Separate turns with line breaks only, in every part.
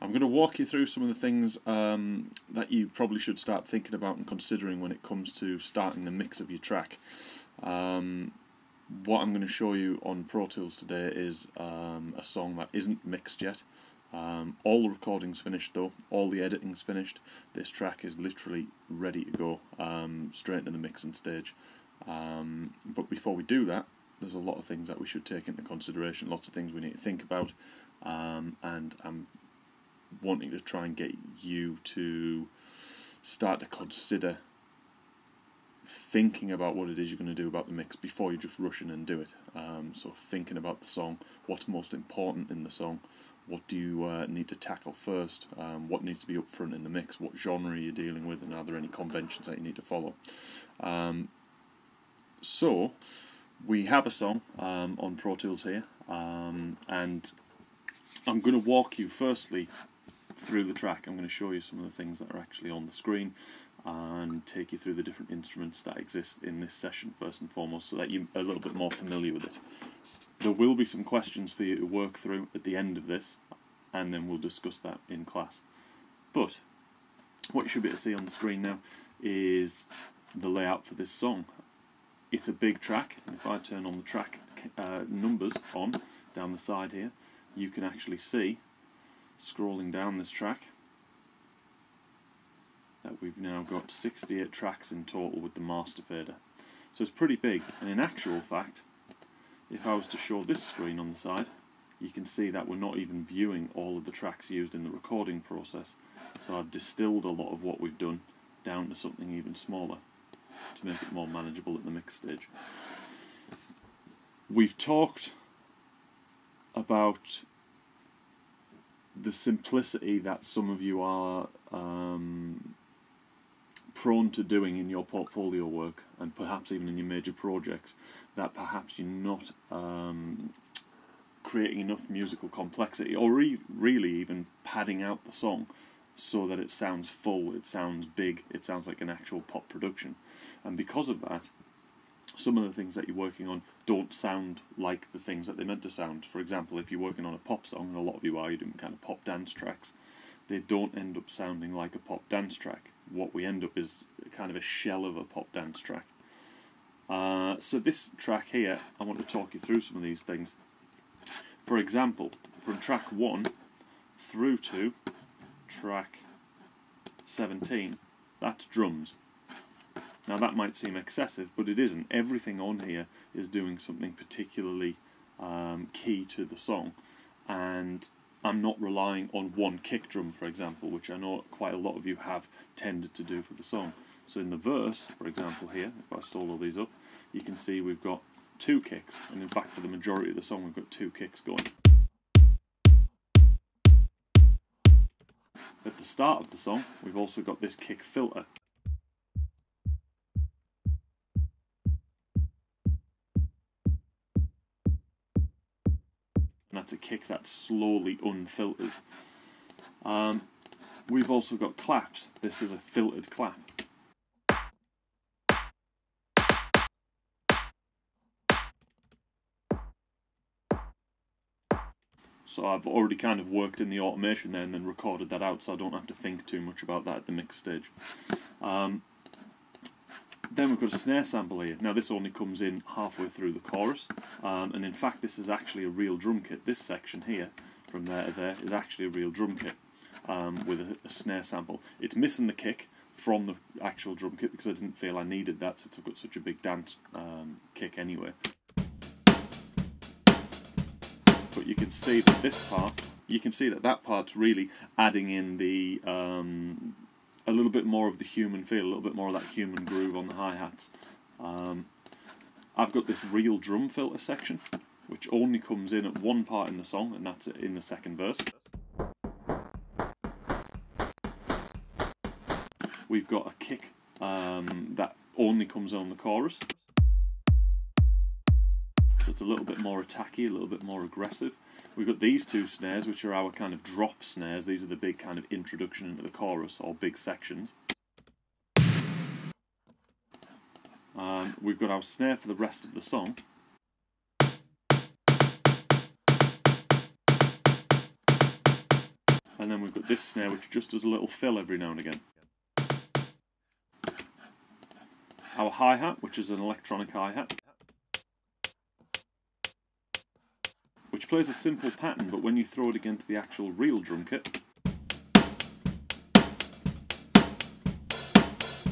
I'm going to walk you through some of the things that you probably should start thinking about and considering when it comes to starting the mix of your track. What I'm going to show you on Pro Tools today is a song that isn't mixed yet. All the recording's finished though, all the editing's finished. This track is literally ready to go, straight into the mixing stage. But before we do that, there's a lot of things that we should take into consideration, lots of things we need to think about, and I'm wanting to try and get you to start to consider thinking about what it is you're going to do about the mix before you just rush in and do it. So thinking about the song, what's most important in the song, what do you need to tackle first, what needs to be up front in the mix, what genre you're dealing with, and are there any conventions that you need to follow. So we have a song on Pro Tools here, and I'm going to walk you firstly through the track. I'm going to show you some of the things that are actually on the screen and take you through the different instruments that exist in this session first and foremost, so that you're a little bit more familiar with it. There will be some questions for you to work through at the end of this, and then we'll discuss that in class. But what you should be able to see on the screen now is the layout for this song. It's a big track, and if I turn on the track numbers on down the side here, you can actually see, scrolling down this track, that we've now got 68 tracks in total with the master fader. So it's pretty big, and in actual fact, if I was to show this screen on the side, you can see that we're not even viewing all of the tracks used in the recording process. So I've distilled a lot of what we've done down to something even smaller to make it more manageable at the mix stage. We've talked about the simplicity that some of you are prone to doing in your portfolio work, and perhaps even in your major projects, that perhaps you're not creating enough musical complexity, or really even padding out the song so that it sounds full, it sounds big, it sounds like an actual pop production. And because of that, some of the things that you're working on don't sound like the things that they're meant to sound. For example, if you're working on a pop song, and a lot of you are, you're doing kind of pop dance tracks, they don't end up sounding like a pop dance track. What we end up is kind of a shell of a pop dance track. So this track here, I want to talk you through some of these things. For example, from track 1 through to track 17, that's drums. Now that might seem excessive, but it isn't. Everything on here is doing something particularly key to the song, and I'm not relying on one kick drum, for example, which I know quite a lot of you have tended to do for the song. So in the verse, for example here, if I solo these up, you can see we've got 2 kicks, and in fact for the majority of the song we've got 2 kicks going. At the start of the song, we've also got this kick filter. And that's a kick that slowly unfilters. We've also got claps. This is a filtered clap. So I've already kind of worked in the automation there and then recorded that out, so I don't have to think too much about that at the mix stage. Then we've got a snare sample here. Now this only comes in halfway through the chorus, and in fact this is actually a real drum kit. This section here, from there to there, is actually a real drum kit with a snare sample. It's missing the kick from the actual drum kit because I didn't feel I needed that since I've got such a big dance kick anyway. But you can see that this part, that part's really adding in the a little bit more of the human feel, a little bit more of that human groove on the hi-hats. I've got this real drum filter section, which only comes in at one part in the song, and that's in the second verse. We've got a kick that only comes on the chorus. So it's a little bit more attacky, a little bit more aggressive. We've got these 2 snares, which are our kind of drop snares. These are the big kind of introduction into the chorus, or big sections. We've got our snare for the rest of the song. And then we've got this snare which just does a little fill every now and again. Our hi-hat, which is an electronic hi-hat, which plays a simple pattern, but when you throw it against the actual real drum kit,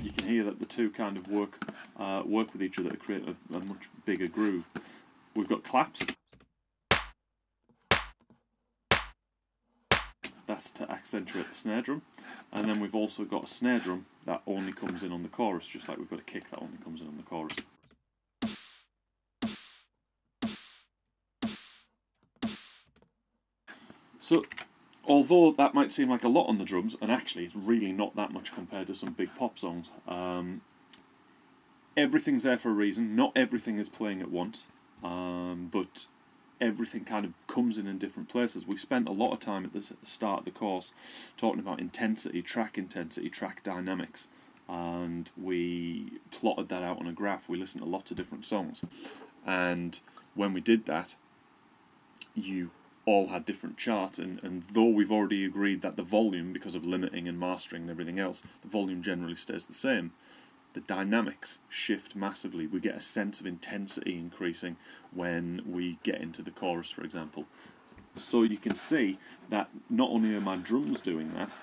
you can hear that the two kind of work with each other to create a much bigger groove. We've got claps. That's to accentuate the snare drum. And then we've also got a snare drum that only comes in on the chorus, just like we've got a kick that only comes in on the chorus. So, although that might seem like a lot on the drums, and actually it's really not that much compared to some big pop songs, everything's there for a reason. Not everything is playing at once, but everything kind of comes in different places. We spent a lot of time at the start of the course talking about intensity, track dynamics, and we plotted that out on a graph. We listened to lots of different songs, and when we did that, you all had different charts, and though we've already agreed that the volume, because of limiting and mastering and everything else, the volume generally stays the same, the dynamics shift massively. We get a sense of intensity increasing when we get into the chorus, for example. So you can see that not only are my drums doing that,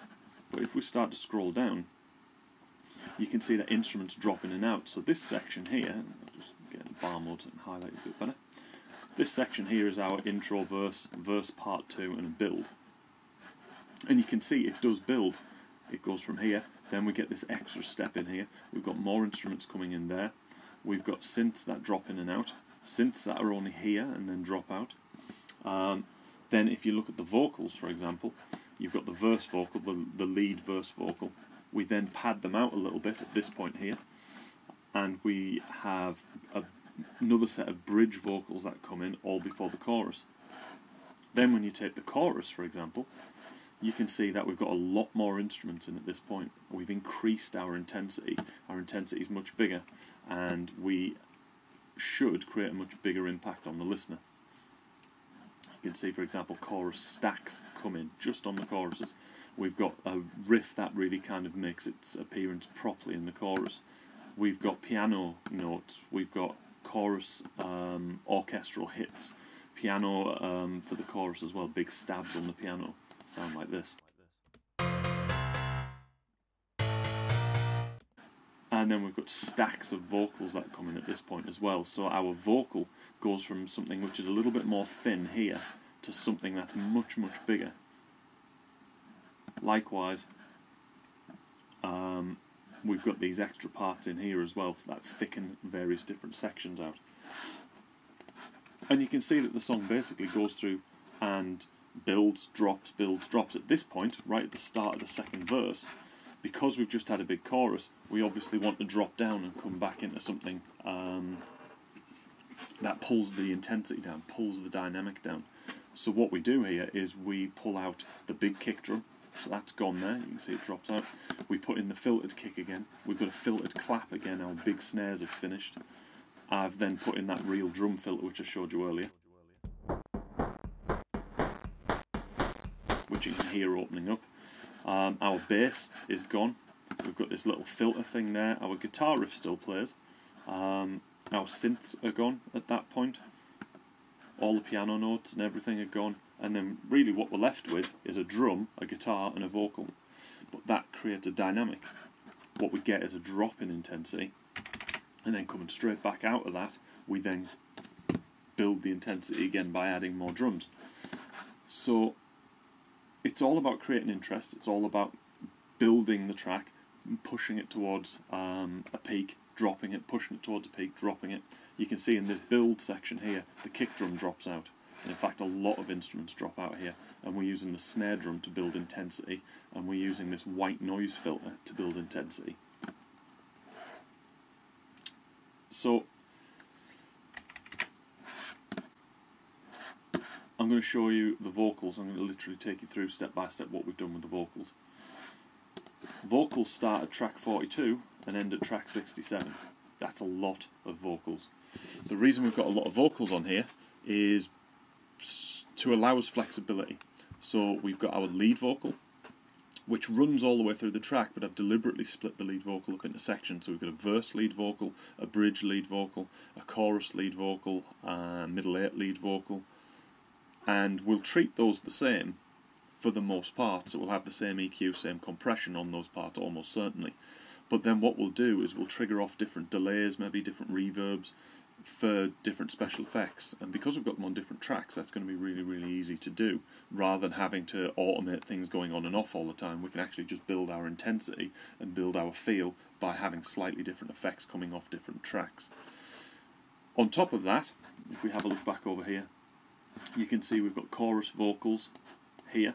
but if we start to scroll down, you can see that instruments drop in and out. So this section here, I'll just get in bar mode and highlight it a bit better. This section here is our intro verse, verse part 2 and a build. And you can see it does build. It goes from here, then we get this extra step in here. We've got more instruments coming in there. We've got synths that drop in and out. Synths that are only here and then drop out. Then if you look at the vocals, for example, you've got the verse vocal, the lead verse vocal. We then pad them out a little bit at this point here. And we have another set of bridge vocals that come in all before the chorus. Then when you take the chorus, for example, you can see that we've got a lot more instruments in at this point. We've increased our intensity. Our intensity is much bigger, and we should create a much bigger impact on the listener. You can see, for example, chorus stacks come in just on the choruses. We've got a riff that really kind of makes its appearance properly in the chorus. We've got piano notes. We've got chorus orchestral hits. Piano for the chorus as well, big stabs on the piano. Sound like this. And then we've got stacks of vocals that come in at this point as well. So our vocal goes from something which is a little bit more thin here to something that's much, much bigger. Likewise, we've got these extra parts in here as well that thicken various different sections out. And you can see that the song basically goes through and builds, drops, builds, drops. At this point, right at the start of the second verse, because we've just had a big chorus, we obviously want to drop down and come back into something that pulls the intensity down, pulls the dynamic down. So what we do here is we pull out the big kick drum, so that's gone there, you can see it drops out. We put in the filtered kick again, we've got a filtered clap again, our big snares have finished. I've then put in that real drum filter which I showed you earlier, which you can hear opening up. Our bass is gone. We've got this little filter thing there. Our guitar riff still plays. Our synths are gone at that point. All the piano notes and everything are gone. And then really what we're left with is a drum, a guitar and a vocal. But that creates a dynamic. What we get is a drop in intensity. And then coming straight back out of that, we then build the intensity again by adding more drums. So it's all about creating interest, it's all about building the track, pushing it towards a peak, dropping it, pushing it towards a peak, dropping it. You can see in this build section here, the kick drum drops out. And in fact, a lot of instruments drop out here. And we're using the snare drum to build intensity, and we're using this white noise filter to build intensity. So I'm going to show you the vocals. I'm going to literally take you through step by step what we've done with the vocals. Vocals start at track 42 and end at track 67. That's a lot of vocals. The reason we've got a lot of vocals on here is to allow us flexibility. So we've got our lead vocal, which runs all the way through the track, but I've deliberately split the lead vocal up into sections. So we've got a verse lead vocal, a bridge lead vocal, a chorus lead vocal, middle eight lead vocal, and we'll treat those the same for the most part. So we'll have the same EQ, same compression on those parts almost certainly. But then what we'll do is we'll trigger off different delays, maybe different reverbs for different special effects, and because we've got them on different tracks, that's going to be really, really easy to do. Rather than having to automate things going on and off all the time, we can actually just build our intensity and build our feel by having slightly different effects coming off different tracks. On top of that, if we have a look back over here, you can see we've got chorus vocals here,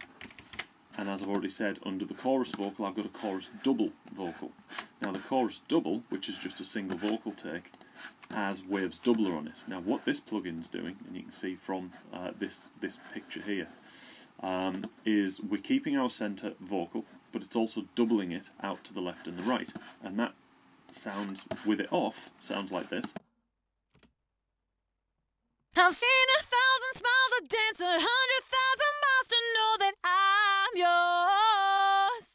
and as I've already said, under the chorus vocal I've got a chorus double vocal. Now the chorus double, which is just a single vocal take, has Waves Doubler on it. Now what this plugin's doing, and you can see from this picture here, is we're keeping our centre vocal, but it's also doubling it out to the left and the right, and that sounds, with it off, sounds like this.
I've seen 1,000 smiles that dance 100,000 miles to know that I'm yours.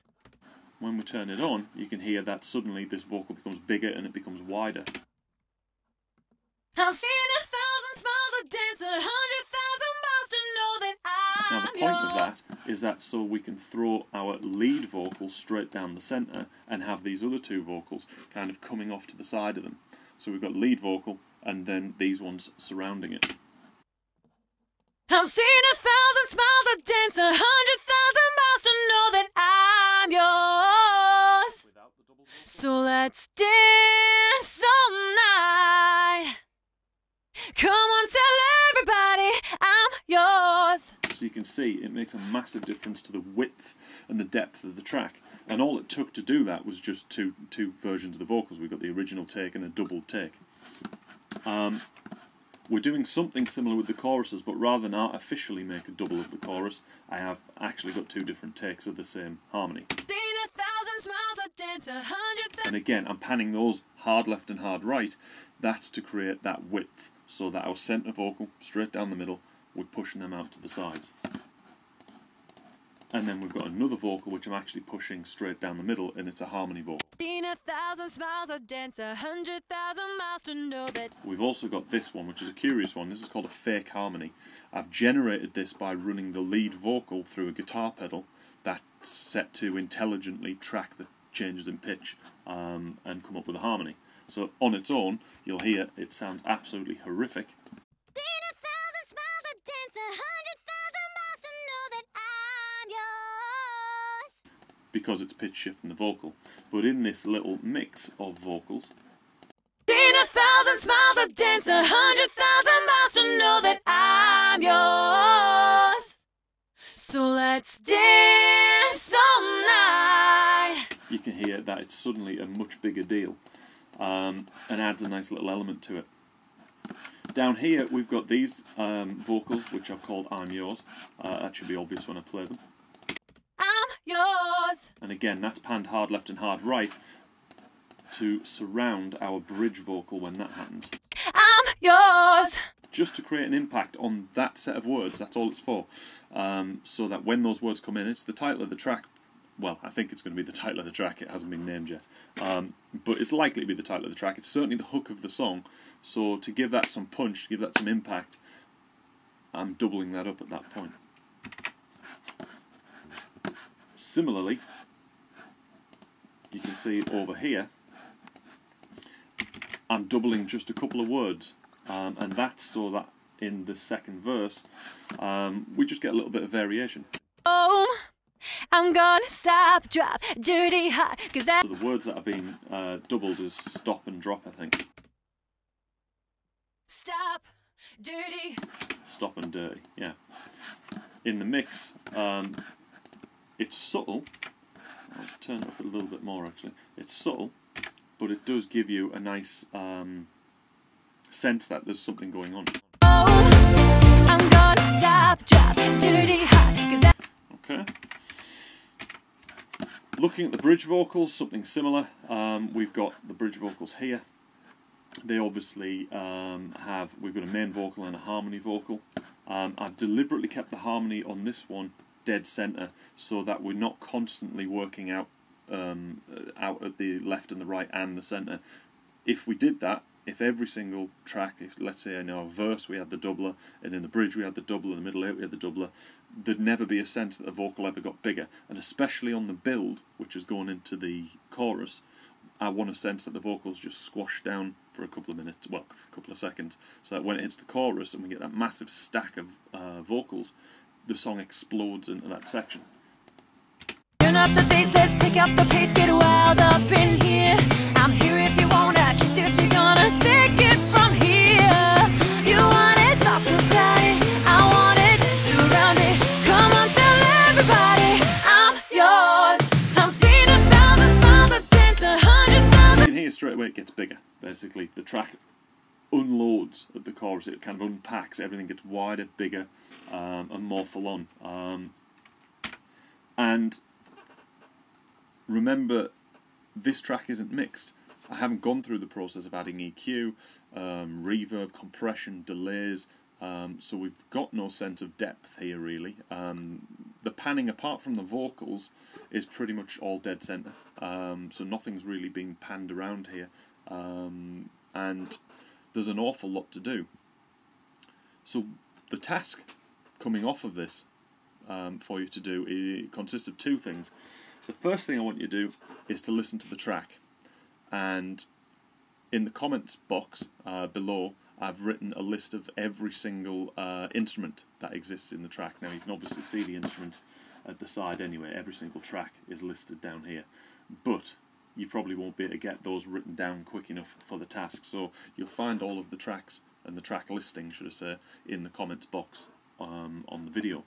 When we turn it on, you can hear that suddenly this vocal becomes bigger and it becomes wider.
I've seen 1,000 smiles that dance 100,000 miles to know that I'm
Now the point of that is that so we can throw our lead vocal straight down the centre and have these other two vocals kind of coming off to the side of them. So we've got lead vocal and then these ones surrounding it.
I've seen 1,000 smiles that dance 100,000 miles to know that I'm yours. So let's dance all night. Come on, tell everybody I'm yours.
So you can see it makes a massive difference to the width and the depth of the track. And all it took to do that was just two versions of the vocals. We've got the original take and a doubled take. We're doing something similar with the choruses, but rather than artificially make a double of the chorus, I have actually got two different takes of the same harmony. And again, I'm panning those hard left and hard right. That's to create that width, so that our centre vocal, straight down the middle, we're pushing them out to the sides. And then we've got another vocal which I'm actually pushing straight down the middle, and it's a harmony vocal. We've also got this one, which is a curious one. This is called a fake harmony. I've generated this by running the lead vocal through a guitar pedal that's set to intelligently track the changes in pitch and come up with a harmony. So on its own, you'll hear it sounds absolutely horrific. Because it's pitch shifting the vocal. But in this little mix of vocals,
1,000 smiles that dance 100,000 miles to know that I'm yours. So let's dance all night.
You can hear that it's suddenly a much bigger deal and adds a nice little element to it. Down here we've got these vocals which I've called I'm Yours. That should be obvious when I play them.
I'm yours.
And again, that's panned hard left and hard right to surround our bridge vocal when that happens.
I'm yours.
Just to create an impact on that set of words, that's all it's for. So that when those words come in, it's the title of the track. Well, I think it's going to be the title of the track, it hasn't been named yet. But it's likely to be the title of the track. It's certainly the hook of the song. So to give that some punch, to give that some impact, I'm doubling that up at that point. Similarly, you can see over here, I'm doubling just a couple of words, and that's so that in the second verse, we just get a little bit of variation.
Oh, I'm gonna stop, drop, dirty, hot, 'cause that...
So the words that are being doubled is stop and drop, I think.
Stop, dirty.
Stop and dirty, yeah. In the mix, it's subtle. I'll turn it up a little bit more actually. It's subtle, but it does give you a nice sense that there's something going on.
Oh, I'm gonna stop, drop, dirty, hot, 'cause that...
Okay. Looking at the bridge vocals, something similar. We've got the bridge vocals here. They obviously we've got a main vocal and a harmony vocal. I've deliberately kept the harmony on this one dead center, so that we're not constantly working out at the left and the right and the center. If we did that, if every single track, if let's say in our verse we had the doubler, and in the bridge we had the doubler, in the middle eight we had the doubler, there'd never be a sense that the vocal ever got bigger. And especially on the build, which is going into the chorus, I want a sense that the vocals just squash down for a couple of minutes, well, a couple of seconds, so that when it hits the chorus and we get that massive stack of vocals, the song explodes into that section.
Turn up the bass, let's pick up the pace, get wild up in here. I'm here if you wanna, kiss if you're gonna take it from here. You want it, talk about it, I want it, dance around it. Come on, tell everybody, I'm yours. I'm seeing 1,000 smiles that dance 100,000.
You can hear straight away it gets bigger, basically. The track unloads at the chorus, it kind of unpacks, everything gets wider, bigger, and more full on. And remember, this track isn't mixed. I haven't gone through the process of adding EQ, reverb, compression, delays, so we've got no sense of depth here really. The panning, apart from the vocals, is pretty much all dead center, so nothing's really being panned around here, and there's an awful lot to do. So the task coming off of this for you to do, it consists of two things. The first thing I want you to do is to listen to the track, and in the comments box below I've written a list of every single instrument that exists in the track. Now you can obviously see the instruments at the side anyway, every single track is listed down here, but you probably won't be able to get those written down quick enough for the task, so you'll find all of the tracks and the track listing, should I say, in the comments box on the video.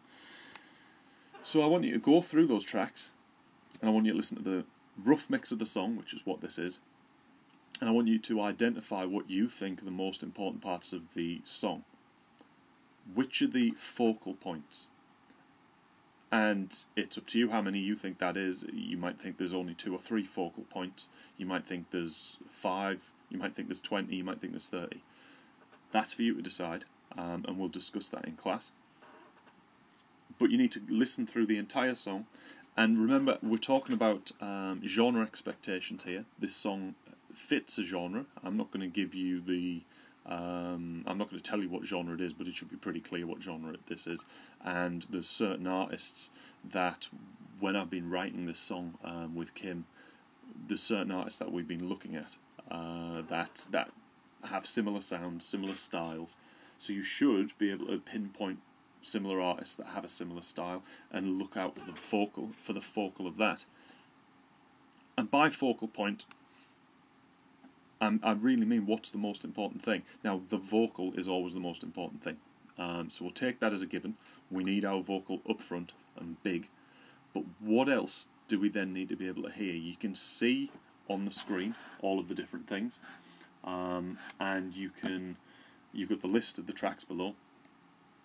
So I want you to go through those tracks, and I want you to listen to the rough mix of the song, which is what this is, and I want you to identify what you think are the most important parts of the song. Which are the focal points? And it's up to you how many you think that is. You might think there's only 2 or 3 focal points, you might think there's 5, you might think there's 20, you might think there's 30. That's for you to decide, and we'll discuss that in class. But you need to listen through the entire song, and remember, we're talking about genre expectations here. This song fits a genre. I'm not going to give you the I'm not going to tell you what genre it is, but it should be pretty clear what genre this is. And there's certain artists that, when I've been writing this song with Kim, there's certain artists that we've been looking at that have similar sounds, similar styles. So you should be able to pinpoint similar artists that have a similar style and look out for the focal of that. And by focal point, I really mean what's the most important thing. Now, the vocal is always the most important thing, so we'll take that as a given. We need our vocal up front and big, but what else do we then need to be able to hear? You can see on the screen all of the different things, and you've got the list of the tracks below,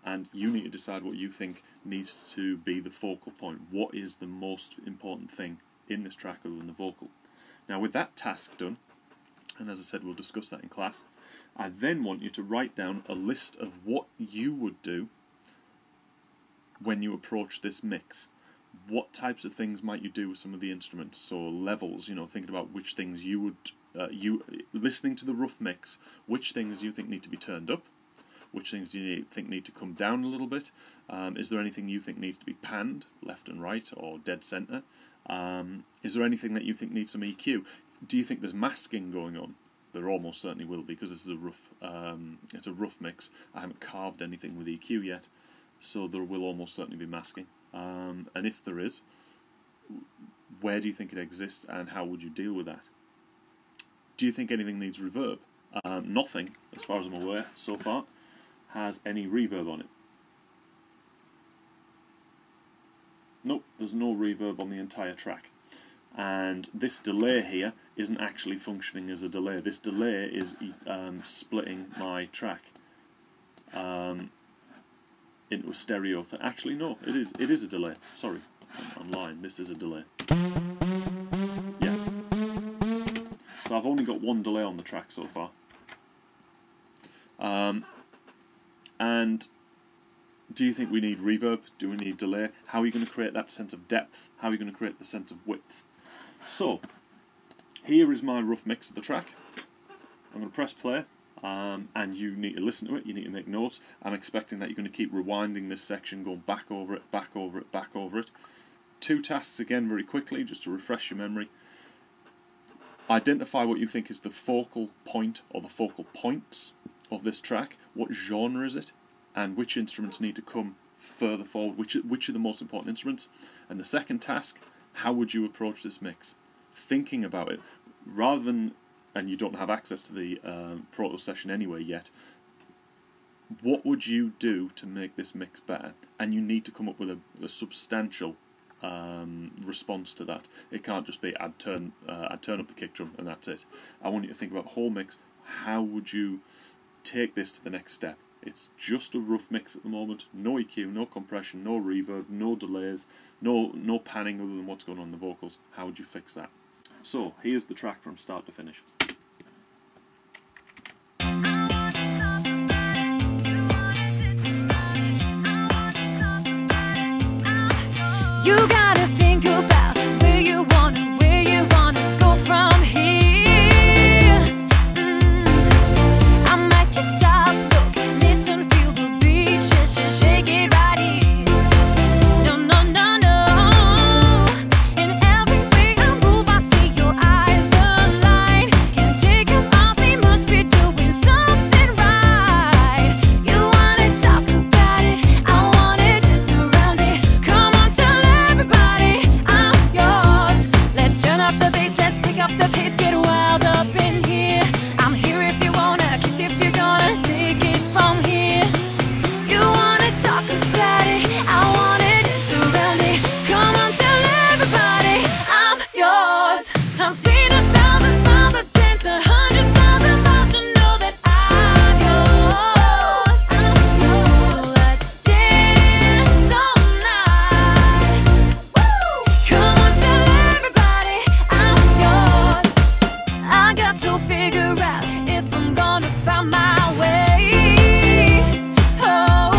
and you need to decide what you think needs to be the focal point. What is the most important thing in this track other than the vocal? Now, with that task done, and as I said, we'll discuss that in class, I then want you to write down a list of what you would do when you approach this mix. What types of things might you do with some of the instruments? So levels, you know, thinking about which things you would, listening to the rough mix, which things you think need to be turned up, which things you think need to come down a little bit. Is there anything you think needs to be panned, left and right, or dead centre? Is there anything that you think needs some EQ? Do you think there's masking going on? There almost certainly will be, because this is a rough, it's a rough mix. I haven't carved anything with EQ yet, so there will almost certainly be masking. And if there is, where do you think it exists, and how would you deal with that? Do you think anything needs reverb? Nothing, as far as I'm aware, so far, has any reverb on it. Nope, there's no reverb on the entire track. And this delay here isn't actually functioning as a delay. This delay is splitting my track into a stereo thing. Actually, no, it is a delay. Sorry, I'm lying. This is a delay. Yeah. So I've only got one delay on the track so far. And Do you think we need reverb? Do we need delay? How are you going to create that sense of depth? How are you going to create the sense of width? So, here is my rough mix of the track. I'm going to press play, and you need to listen to it, you need to make notes. I'm expecting that you're going to keep rewinding this section, going back over it, back over it, back over it. 2 tasks again very quickly, just to refresh your memory. Identify what you think is the focal point, or the focal points of this track. What genre is it? And which instruments need to come further forward, which are the most important instruments. And the second task, how would you approach this mix? Thinking about it, rather than, and you don't have access to the Proto session anyway yet, what would you do to make this mix better? And you need to come up with a substantial response to that. It can't just be I'd turn up the kick drum and that's it. I want you to think about the whole mix. How would you take this to the next step? It's just a rough mix at the moment. No EQ, no compression, no reverb, no delays, no panning other than what's going on in the vocals. How would you fix that? So, here's the track from start to finish.
You gotta think about where you wanna go from here. I might just stop, look, listen, feel the beat, shake it right here. No, no, no, no. In every way I move, I see your eyes align. Can't take them off, we must be doing something right. You wanna talk about it, I wanna dance around it. Come on, tell everybody I'm yours. Let's turn up the bass, let's pick up the pace, get wild up in here. I'm here if you wanna, kiss if you're gonna take it from here. You wanna talk about it, I wanna dance around it. Come on, tell everybody I'm yours. I've seen 1,000 smiles, I've danced 100,000 miles to know that I'm yours. So let's dance all night. Woo! Come on, tell everybody I'm yours. I got to figure out if I'm gonna find my way. Oh,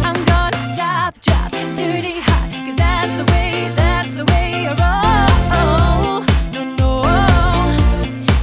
I'm gonna stop, drop, dirty hot, 'cause that's the way I roll. No, no.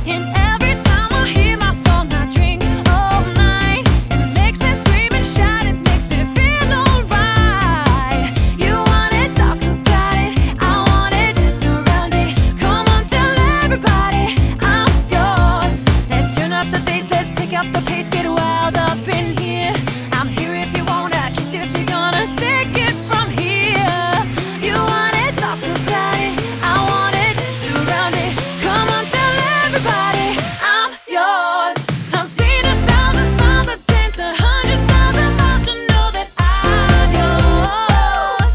And every time I hear my song, I drink all night. It makes me scream and shout, it makes me feel alright. You wanna talk about it, I wanna dance around it. Come on, tell everybody I'm yours. Let's turn up the bass, let's pick up the pace, get wild up in here. I'm here if you wanna, kiss if you're gonna take it from here. You wanna talk about it, I wanna dance around it. Come on, tell everybody I'm yours. I've seen 1,000 smiles, I've danced 100,000 miles to know that I'm yours.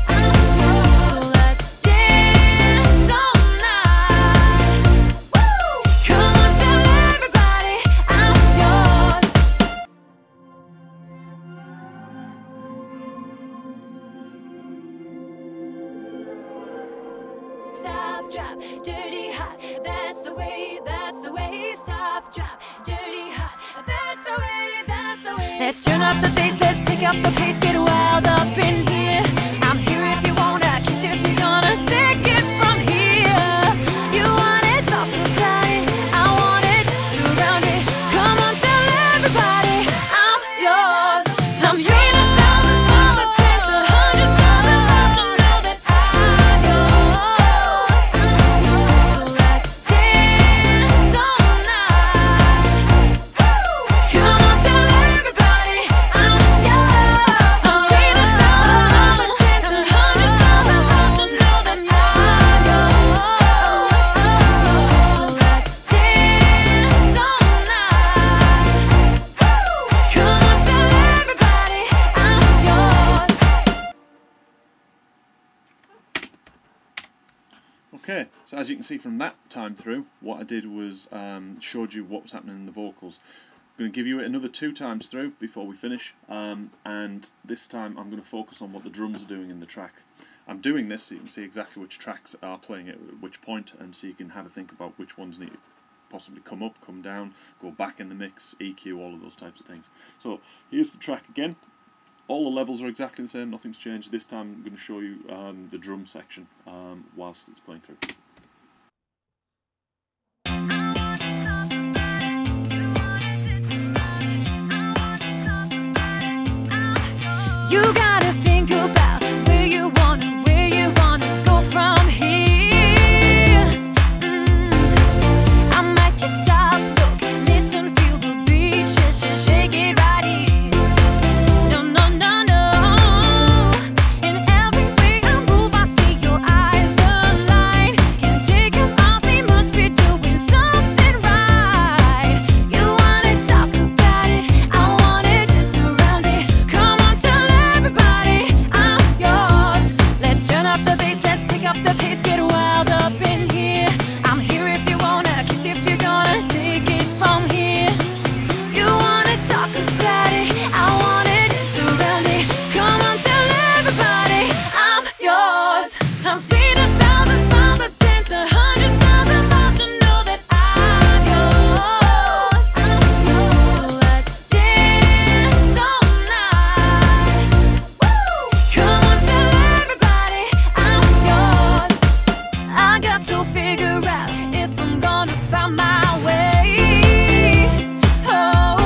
So let's dance all night. Woo! Come on, tell everybody I'm yours. Stop, drop, dirty hot, that's the way, stop, drop, dirty hot, that's the way. Let's turn up the bass, let's pick up the pace, get wild up in here. I'm here if you wanna, kiss if you're gonna take it from here. You wanna talk about it, I wanna dance around it. Come on, tell everybody I'm yours. I'm yours. 1,000 smiles, I've danced 100,000 miles to know that I'm yours. So let's dance all night. Come on, tell everybody I'm yours. I've seen 1,000 smiles, I've danced 100,000 miles to know that I'm yours. So let's dance all night. Come on, tell everybody I'm yours.
Okay, so as you can see from that time through, what I did was showed you what was happening in the vocals. I'm going to give you it another 2 times through before we finish, and this time I'm going to focus on what the drums are doing in the track. I'm doing this so you can see exactly which tracks are playing at which point, and so you can have a think about which ones need to possibly come up, come down, go back in the mix, EQ, all of those types of things. So here's the track again. All the levels are exactly the same, nothing's changed. This time I'm going to show you the drum section whilst it's playing through.
You gotta think about where you wanna go from here. I might just stop, look, listen, feel the beat, shake it right here. No, no, no, no. In every way I move, I see your eyes align. Can't take 'em off, they must be doing something right. You wanna talk about it, I wanna dance around it. Come on, tell everybody I'm yours. Let's turn up the bass, let's pick up the pace, get wild up in here. I'm here if you wanna, kiss if you're gonna take it from here. You wanna talk about it, I wanna dance around it. Come on, tell everybody I'm yours. I've seen 1,000 smiles, I've danced 100,000 miles to know that I'm yours. So let's dance all night. Woo! Come on, tell everybody I'm yours. I got to figure out if I'm gonna find my way. Oh,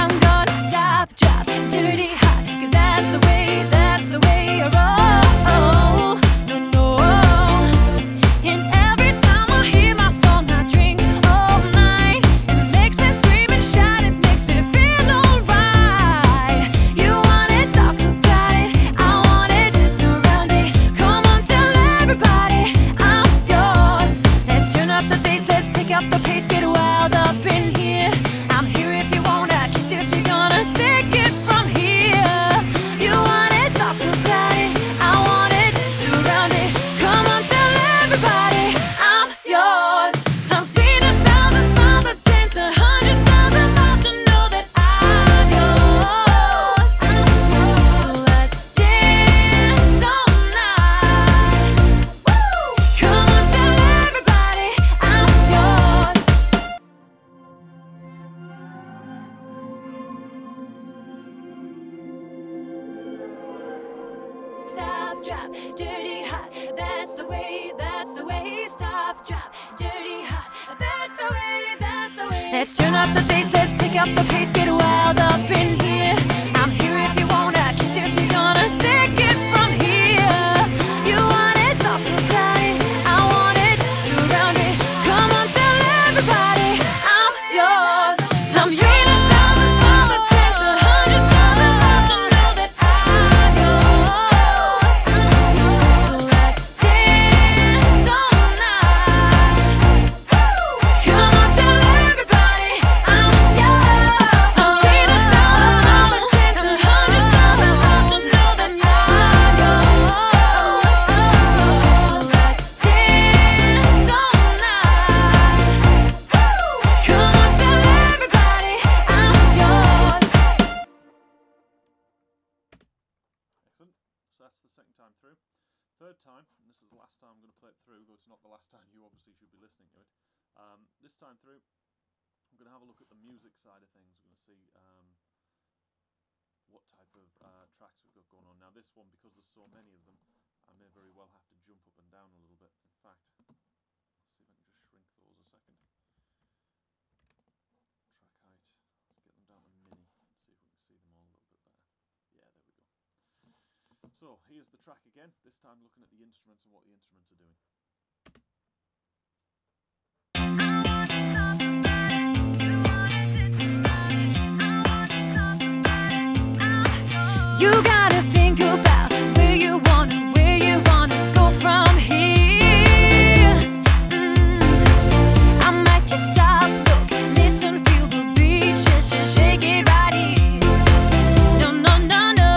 I'm gonna stop, drop, dirty hot, 'cause that's the way I roll. No, no. And every time I hear my song, I drink all night. It makes me scream and shout, it makes me feel alright. You wanna talk about it, I wanna dance around it. Come on, tell everybody I'm yours. Let's turn up the bass, let's pick up the pace, get wild up in here. I'm here if you wanna, kiss if you're gonna take it from here. You wanna talk about it, I wanna dance around it. Come on, tell everybody I'm yours. I've seen 1,000 smiles, I've danced 100,000 miles to know that I'm yours. So let's dance all night. Woo! Come on, tell everybody I'm yours. Stop, drop, dirty hot, that's the way. Stop, drop, dirty hot, that's the way. Let's turn up the bass, let's pick up the pace, get wild up in here. I'm here if you wanna, kiss if you're gonna take it from here. You wanna talk about it, I wanna dance around it. Come on, tell everybody I'm yours. I'm seeing 1,000 smiles, I've danced 100,000 miles to know that I'm yours. So let's dance all night. Come on, tell everybody I'm yours. I'm seeing 1,000 smiles, I've danced 100,000 miles to know that I'm yours. So let's dance all night. Come on, tell everybody I'm yours.
Excellent. So that's the second time through. Third time, and this is the last time I'm going to play it through, though it's not the last time you obviously should be listening to it. This time through, I'm going to have a look at the music side of things. We're going to see what type of tracks we've got going on. Now this one, because there's so many of them, I may very well have to jump up and down a little bit. In fact, let's see if I can just shrink those a second. Track height, let's get them down to mini and see if we can see them all a little bit better. Yeah, there we go. So here's the track again, this time looking at the instruments and what the instruments are doing.
You gotta think about where you wanna go from here. I might just stop, look, listen, feel the beat, shake it right here. No, no, no, no.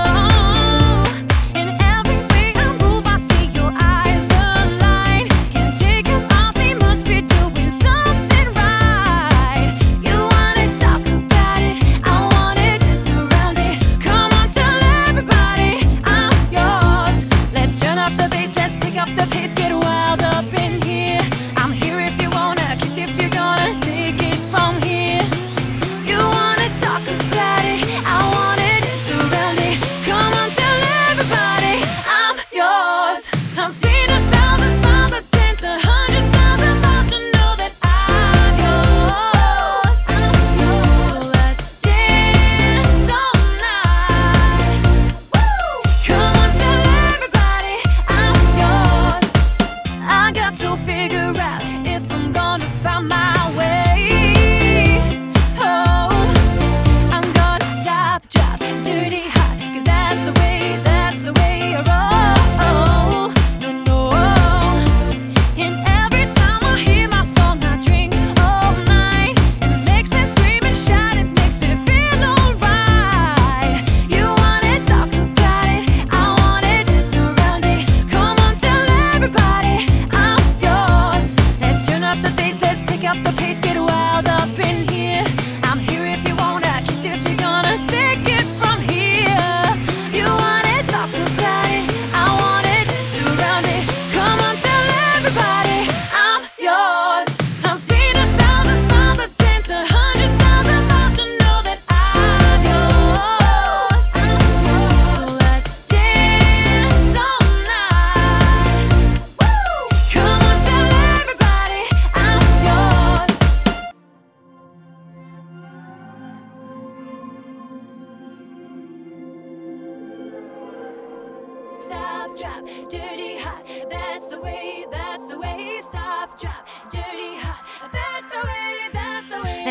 In every way I move, I see your eyes align. Can't take 'em off, they must be doing something right. You wanna talk about it, I wanna dance around it. Come on, tell everybody I'm yours. Let's turn up the bass, let's pick up the pace, get wild up in here. I'm here if you wanna, kiss if you're gonna take it from here. You wanna talk about it, I wanna dance around it.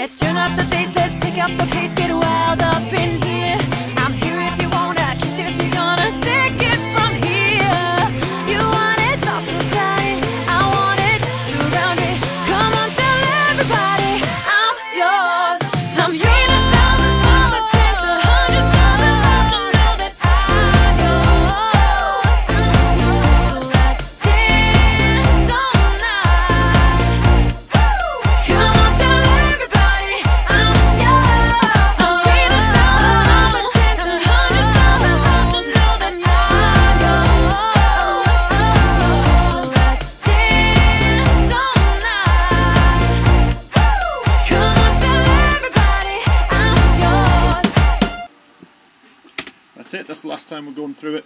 Let's turn up the bass, let's pick up the pace, get wild up in here. I'm here if you wanna, kiss if you're gonna take it from here. You want it, talk about it, I want it, surround it. Come on, tell everybody I'm yours. I'm yours.
That's it, that's the last time we're going through it.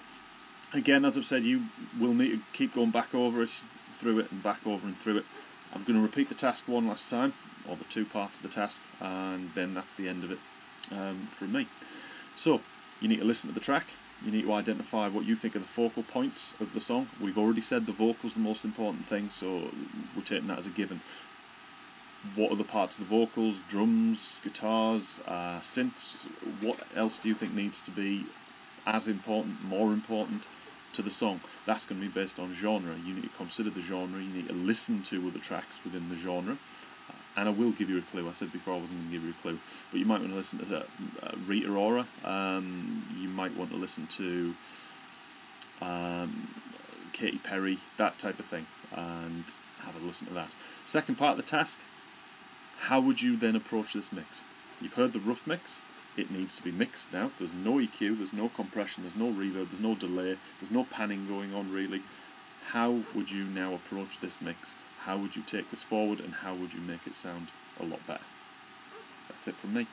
Again, as I've said, you will need to keep going back over it, through it, and back over and through it. I'm going to repeat the task one last time, or the two parts of the task, and then that's the end of it from me. So, you need to listen to the track, you need to identify what you think are the focal points of the song. We've already said the vocal's the most important thing, so we're taking that as a given. What are the parts of the vocals, drums, guitars, synths? What else do you think needs to be as important, more important to the song? That's going to be based on genre. You need to consider the genre, you need to listen to other tracks within the genre, and I will give you a clue. I said before I wasn't going to give you a clue, but you might want to listen to Rita Ora, you might want to listen to Katy Perry, that type of thing, and have a listen to that. Second part of the task, how would you then approach this mix? You've heard the rough mix. It needs to be mixed now. There's no EQ, there's no compression, there's no reverb, there's no delay, there's no panning going on really. How would you now approach this mix? How would you take this forward, and how would you make it sound a lot better? That's it from me.